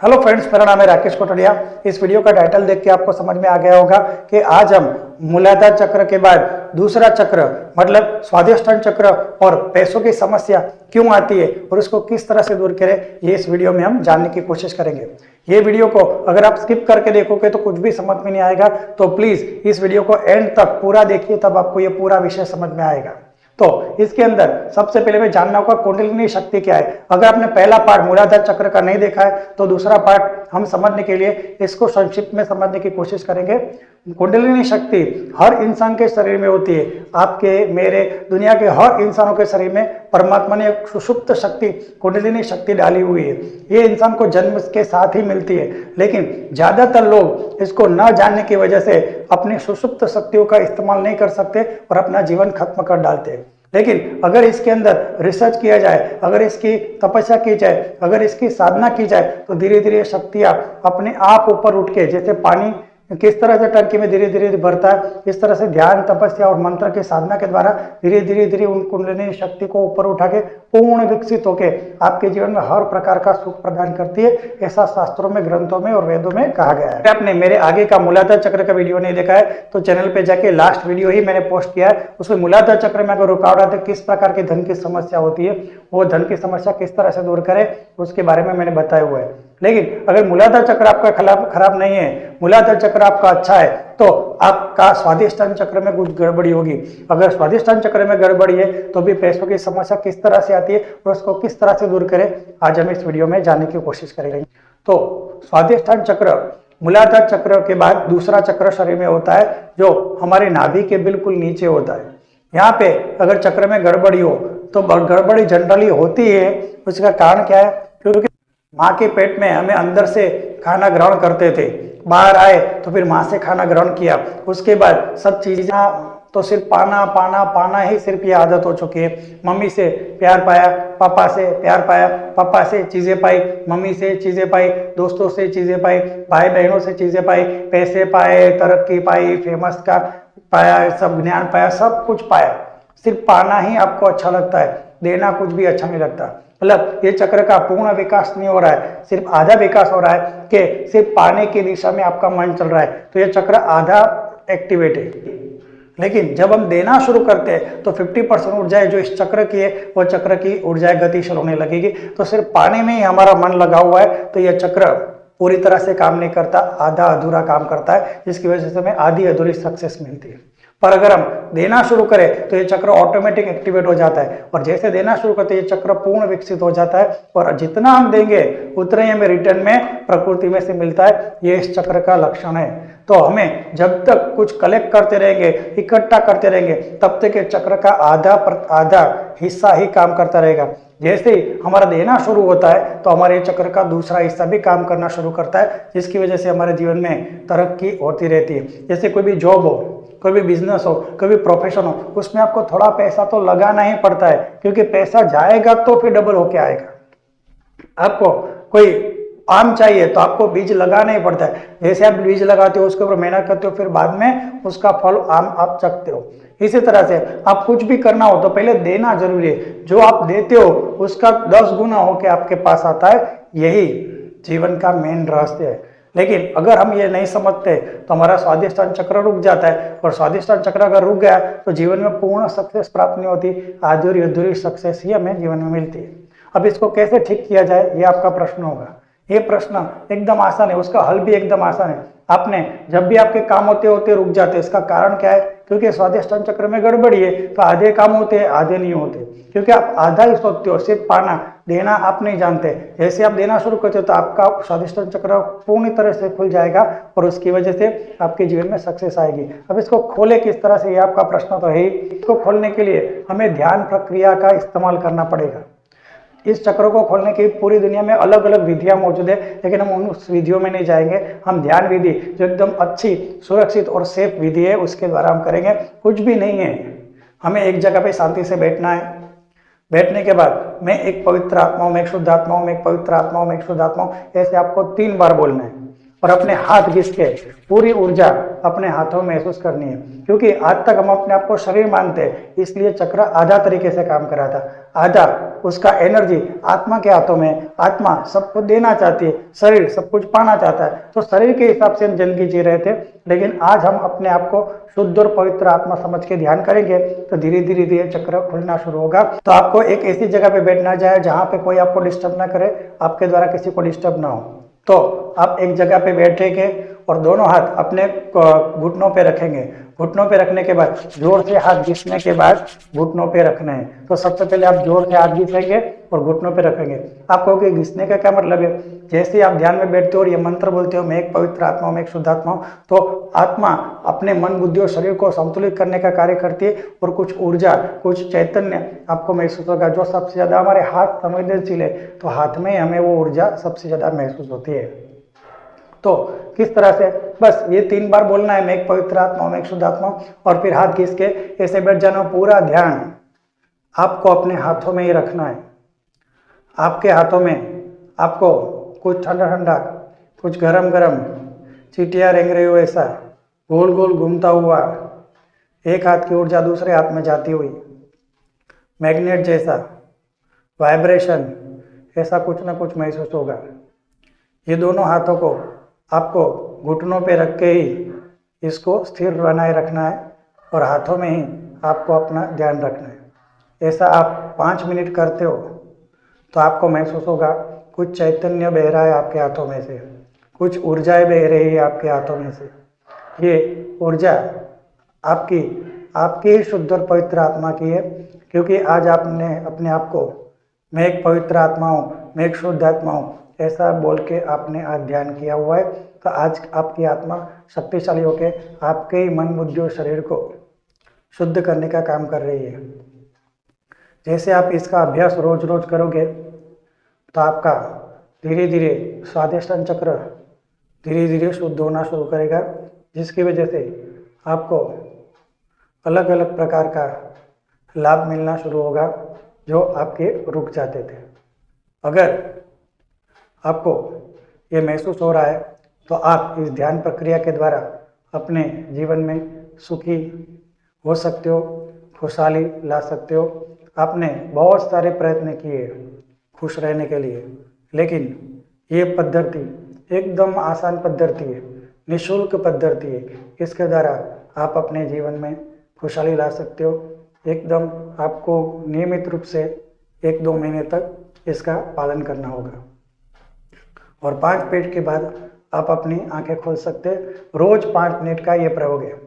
Hello friends, मेरा नाम है राकेश कोटड़िया। इस वीडियो का टाइटल देख के आपको समझ में आ गया होगा कि आज हम मूलाधार चक्र के बाद दूसरा चक्र मतलब स्वादिष्टान चक्र और पैसों की समस्या क्यों आती है और उसको किस तरह से दूर करें, ये इस वीडियो में हम जानने की कोशिश करेंगे। ये वीडियो को अगर आप स्किप करके देखोगे तो कुछ भी समझ में नहीं आएगा, तो प्लीज इस वीडियो को एंड तक पूरा देखिए, तब आपको ये पूरा विषय समझ में आएगा। तो इसके अंदर सबसे पहले मैं जानना होगा कुंडलिनी शक्ति क्या है। अगर आपने पहला पार्ट मूलाधार चक्र का नहीं देखा है तो दूसरा पार्ट हम समझने के लिए इसको संक्षिप्त में समझने की कोशिश करेंगे। कुंडलिनी शक्ति हर इंसान के शरीर में होती है। आपके, मेरे, दुनिया के हर इंसानों के शरीर में परमात्मा ने एक सुषुप्त शक्ति, कुंडलिनी शक्ति डाली हुई है। ये इंसान को जन्म के साथ ही मिलती है, लेकिन ज्यादातर लोग इसको न जानने की वजह से अपनी सुषुप्त शक्तियों का इस्तेमाल नहीं कर सकते और अपना जीवन खत्म कर डालते हैं। लेकिन अगर इसके अंदर रिसर्च किया जाए, अगर इसकी तपस्या की जाए, अगर इसकी साधना की जाए तो धीरे धीरे शक्तियां अपने आप ऊपर उठ के, जैसे पानी किस तरह से टंकी में धीरे धीरे भरता है, इस तरह से ध्यान, तपस्या और मंत्र की साधना के द्वारा धीरे धीरे उन कुंडलिनी शक्ति को ऊपर उठा के पूर्ण विकसित होके आपके जीवन में हर प्रकार का सुख प्रदान करती है। ऐसा शास्त्रों में, ग्रंथों में और वेदों में कहा गया है। आपने मेरे आगे का मूलाधार चक्र का वीडियो नहीं देखा है तो चैनल पे जाके लास्ट वीडियो ही मैंने पोस्ट किया है, उसमें मूलाधार चक्र में अगर रुकावट आती है, किस प्रकार की धन की समस्या होती है, वो धन की समस्या किस तरह से दूर करे, उसके बारे में मैंने बताया हुआ है। लेकिन अगर मूलाधार चक्र आपका खराब नहीं है, मूलाधार चक्र आपका अच्छा है, तो आपका स्वादिष्टान चक्र में कुछ गड़बड़ी होगी। अगर स्वादिष्टान चक्र में गड़बड़ी है तो भी पैसों की समस्या किस तरह से आती है और उसको किस तरह से दूर करें, आज हम इस वीडियो में जानने की कोशिश करेंगे। तो स्वादिष्टान चक्र मूलाधार चक्र के बाद दूसरा चक्र शरीर में होता है, जो हमारे नाभि के बिल्कुल नीचे होता है। यहाँ पे अगर चक्र में गड़बड़ी हो तो गड़बड़ी जनरली होती है। उसका कारण क्या है? क्योंकि माँ के पेट में हमें अंदर से खाना ग्रहण करते थे, बाहर आए तो फिर माँ से खाना ग्रहण किया, उसके बाद सब चीजें तो सिर्फ पाना पाना पाना ही सिर्फ ये आदत हो चुकी है। मम्मी से प्यार पाया, पापा से प्यार पाया, पापा से चीजें पाई, मम्मी से चीजें पाई, दोस्तों से चीजें पाई, भाई बहनों से चीजें पाई, पैसे पाए, तरक्की पाई, फेमस का पाया, सब ज्ञान पाया, सब कुछ पाया। सिर्फ पाना ही आपको अच्छा लगता है, देना कुछ भी अच्छा नहीं लगता। मतलब ये चक्र का पूर्ण विकास नहीं हो रहा है, सिर्फ आधा विकास हो रहा है कि सिर्फ पाने की दिशा में आपका मन चल रहा है, तो ये चक्र आधा एक्टिवेट है। लेकिन जब हम देना शुरू करते हैं तो 50% ऊर्जा जो इस चक्र की है वो चक्र की ऊर्जा गतिशील होने लगेगी। तो सिर्फ पाने में ही हमारा मन लगा हुआ है तो यह चक्र पूरी तरह से काम नहीं करता, आधा अधूरा काम करता है, जिसकी वजह से हमें आधी अधूरी सक्सेस मिलती है। पर अगर हम देना शुरू करें तो ये चक्र ऑटोमेटिक एक्टिवेट हो जाता है, और जैसे देना शुरू करते हैं ये चक्र पूर्ण विकसित हो जाता है, और जितना हम देंगे उतना ही हमें रिटर्न में प्रकृति में से मिलता है। ये इस चक्र का लक्षण है। तो हमें जब तक कुछ कलेक्ट करते रहेंगे, इकट्ठा करते रहेंगे, तब तक ये चक्र का आधा हिस्सा ही काम करता रहेगा। जैसे ही हमारा देना शुरू होता है तो हमारे चक्र का दूसरा हिस्सा भी काम करना शुरू करता है, जिसकी वजह से हमारे जीवन में तरक्की होती रहती है। जैसे कोई भी जॉब हो, कोई भी बिजनेस हो, कोई भी प्रोफेशन हो, उसमें आपको थोड़ा पैसा तो लगाना ही पड़ता है, क्योंकि पैसा जाएगा तो फिर डबल होके आएगा। आपको कोई आम चाहिए तो आपको बीज लगाना ही पड़ता है। जैसे आप बीज लगाते हो, उसके ऊपर मेहनत करते हो, फिर बाद में उसका फल आम आप चखते हो। इसी तरह से आप कुछ भी करना हो तो पहले देना जरूरी है। जो आप देते हो उसका 10 गुना होके आपके पास आता है। यही जीवन का मेन रहस्य है। लेकिन अगर हम ये नहीं समझते तो हमारा स्वादिष्टान चक्र रुक जाता है, और स्वादिष्टान चक्र अगर रुक गया तो जीवन में पूर्ण सक्सेस प्राप्त नहीं होती, आधी अधूरी सक्सेस ही हमें जीवन में मिलती है। अब इसको कैसे ठीक किया जाए, ये आपका प्रश्न होगा। ये प्रश्न एकदम आसान है, उसका हल भी एकदम आसान है। आपने जब भी आपके काम होते होते रुक जाते, इसका कारण क्या है? क्योंकि स्वादिष्टान चक्र में गड़बड़ी है, तो आधे काम होते हैं, आधे नहीं होते, क्योंकि आप आधा ही सोचते हो, सिर्फ पाना, देना आप नहीं जानते। जैसे आप देना शुरू करते हो तो आपका स्वादिष्टान चक्र पूर्ण तरह से खुल जाएगा, और उसकी वजह से आपके जीवन में सक्सेस आएगी। अब इसको खोले किस तरह से, ये आपका प्रश्न तो है ही। इसको खोलने के लिए हमें ध्यान प्रक्रिया का इस्तेमाल करना पड़ेगा। इस चक्र को खोलने की पूरी दुनिया में अलग अलग विधियां मौजूद है, लेकिन हम उस विधियों में नहीं जाएंगे। हम ध्यान विधि जो एकदम अच्छी, सुरक्षित और सेफ विधि है उसके द्वारा हम करेंगे। कुछ भी नहीं है, हमें एक जगह पे शांति से बैठना है। बैठने के बाद मैं एक पवित्र आत्मा हूँ, मैं एक शुद्ध आत्मा हूँ, मैं एक पवित्र आत्मा हूँ, मैं एक शुद्ध आत्मा हूँ, ऐसे आपको 3 बार बोलना है। और अपने हाथ घिस के पूरी ऊर्जा अपने हाथों में महसूस करनी है। क्योंकि आज तक हम अपने आप को शरीर मानते हैं, इसलिए चक्र आधा तरीके से काम कर रहा था, आधा उसका एनर्जी आत्मा के हाथों में। आत्मा सबको देना चाहती है, शरीर सब कुछ पाना चाहता है, तो शरीर के हिसाब से हम जिंदगी जी रहे थे। लेकिन आज हम अपने आप को शुद्ध और पवित्र आत्मा समझ के ध्यान करेंगे तो धीरे धीरे धीरे चक्र खुलना शुरू होगा। तो आपको एक ऐसी जगह पे बैठना जाए जहां पे कोई आपको डिस्टर्ब ना करे, आपके द्वारा किसी को डिस्टर्ब ना हो। तो आप एक जगह पे बैठेंगे और दोनों हाथ अपने घुटनों पे रखेंगे। घुटनों पे रखने के बाद जोर से हाथ घिसने के बाद घुटनों पे रखना है। तो सबसे पहले आप जोर से हाथ घिसेंगे और घुटनों पे रखेंगे। आप कहोगे घिसने का क्या मतलब है? जैसे आप ध्यान में बैठते हो और ये मंत्र बोलते हो, मैं एक पवित्र आत्मा हूं, मैं एक शुद्ध आत्मा हूं, तो आत्मा अपने मन, बुद्धि और शरीर को संतुलित करने का कार्य करती है और कुछ ऊर्जा, कुछ चैतन्य आपको महसूस होगा। जो सबसे ज्यादा हमारे हाथ संवेदनशील है, तो हाथ में हमें वो ऊर्जा सबसे ज्यादा महसूस होती है। तो किस तरह से? बस ये 3 बार बोलना है, मैं एक पवित्र आत्मा हूं, मैं एक शुद्ध आत्मा हूं, और फिर हाथ घिस के ऐसे बैठ जाना। पूरा ध्यान आपको अपने हाथों में ही रखना है। आपके हाथों में आपको कुछ ठंडा ठंडा, कुछ गरम गरम चींटियां रेंग रही हो ऐसा गोल गोल घूमता हुआ, एक हाथ की ऊर्जा दूसरे हाथ में जाती हुई, मैग्नेट जैसा वाइब्रेशन, ऐसा कुछ ना कुछ महसूस होगा। ये दोनों हाथों को आपको घुटनों पे रख के ही इसको स्थिर बनाए रखना है और हाथों में ही आपको अपना ध्यान रखना है। ऐसा आप 5 मिनट करते हो तो आपको महसूस होगा कुछ चैतन्य बह रहा है आपके हाथों में से, कुछ ऊर्जाएं बह रही है आपके हाथों में से। ये ऊर्जा आपकी ही शुद्ध और पवित्र आत्मा की है। क्योंकि आज आपने अपने आप को मैं एक पवित्र आत्मा हूँ, मैं एक शुद्ध आत्मा हूँ, ऐसा बोल के आपने आज ध्यान किया हुआ है। तो आज आपकी आत्मा शक्तिशाली होके आपके ही मन, बुद्धि और शरीर को शुद्ध करने का काम कर रही है। जैसे आप इसका अभ्यास रोज रोज करोगे तो आपका धीरे धीरे स्वादिष्टान चक्र धीरे धीरे शुद्ध होना शुरू करेगा, जिसकी वजह से आपको अलग अलग प्रकार का लाभ मिलना शुरू होगा जो आपके रुक जाते थे। अगर आपको ये महसूस हो रहा है तो आप इस ध्यान प्रक्रिया के द्वारा अपने जीवन में सुखी हो सकते हो, खुशहाली ला सकते हो। आपने बहुत सारे प्रयत्न किए खुश रहने के लिए, लेकिन ये पद्धति एकदम आसान पद्धति है, निःशुल्क पद्धति है। इसके द्वारा आप अपने जीवन में खुशहाली ला सकते हो। एकदम आपको नियमित रूप से 1-2 महीने तक इसका पालन करना होगा और 5 मिनट के बाद आप अपनी आंखें खोल सकते हैं। रोज 5 मिनट का ये प्रयोग है।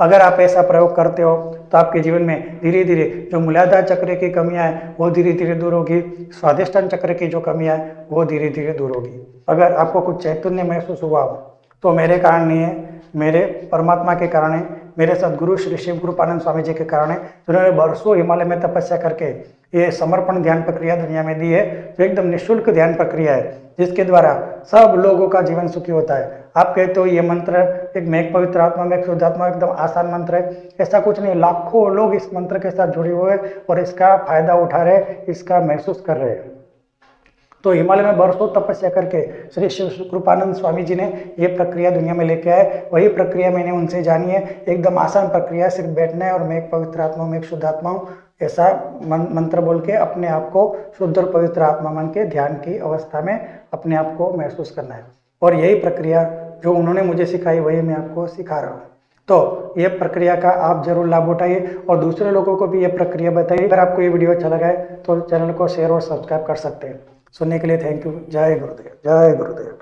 अगर आप ऐसा प्रयोग करते हो तो आपके जीवन में धीरे धीरे जो मूलाधार चक्र की कमियां हैं वो धीरे धीरे दूर होगी, स्वादिष्टान चक्र की जो कमियां हैं वो धीरे धीरे दूर होगी। अगर आपको कुछ चैतन्य महसूस हुआ हो तो मेरे कारण नहीं है, मेरे परमात्मा के कारण है, मेरे सदगुरु श्री शिव कृपानंद स्वामी जी के कारण है, जिन्होंने वर्षों हिमालय में तपस्या करके ये समर्पण ध्यान प्रक्रिया दुनिया में दी है। जो एकदम निःशुल्क ध्यान प्रक्रिया है, जिसके द्वारा सब लोगों का जीवन सुखी होता है। आप कहते हो ये मंत्र एक मैं एक पवित्र आत्मा में एक शुद्ध आत्मा एकदम आसान मंत्र है, ऐसा कुछ नहीं। लाखों लोग इस मंत्र के साथ जुड़े हुए हैं और इसका फायदा उठा रहे, इसका महसूस कर रहे हैं। तो हिमालय में बरसों तपस्या करके श्री शिव कृपानंद स्वामी जी ने ये प्रक्रिया दुनिया में लेके आए। वही प्रक्रिया मैंने उनसे जानी है। एकदम आसान प्रक्रिया, सिर्फ बैठना है और मैं एक पवित्र आत्मा हूँ, मैं एक शुद्ध आत्मा हूँ, ऐसा मंत्र बोल के अपने आप को शुद्ध और पवित्र आत्मा मन के ध्यान की अवस्था में अपने आप को महसूस करना है। और यही प्रक्रिया जो उन्होंने मुझे सिखाई वही मैं आपको सिखा रहा हूँ। तो ये प्रक्रिया का आप जरूर लाभ उठाइए और दूसरे लोगों को भी ये प्रक्रिया बताइए। अगर आपको ये वीडियो अच्छा लगा है तो चैनल को शेयर और सब्सक्राइब कर सकते हैं। सुनने के लिए थैंक यू। जय गुरुदेव, जय गुरुदेव।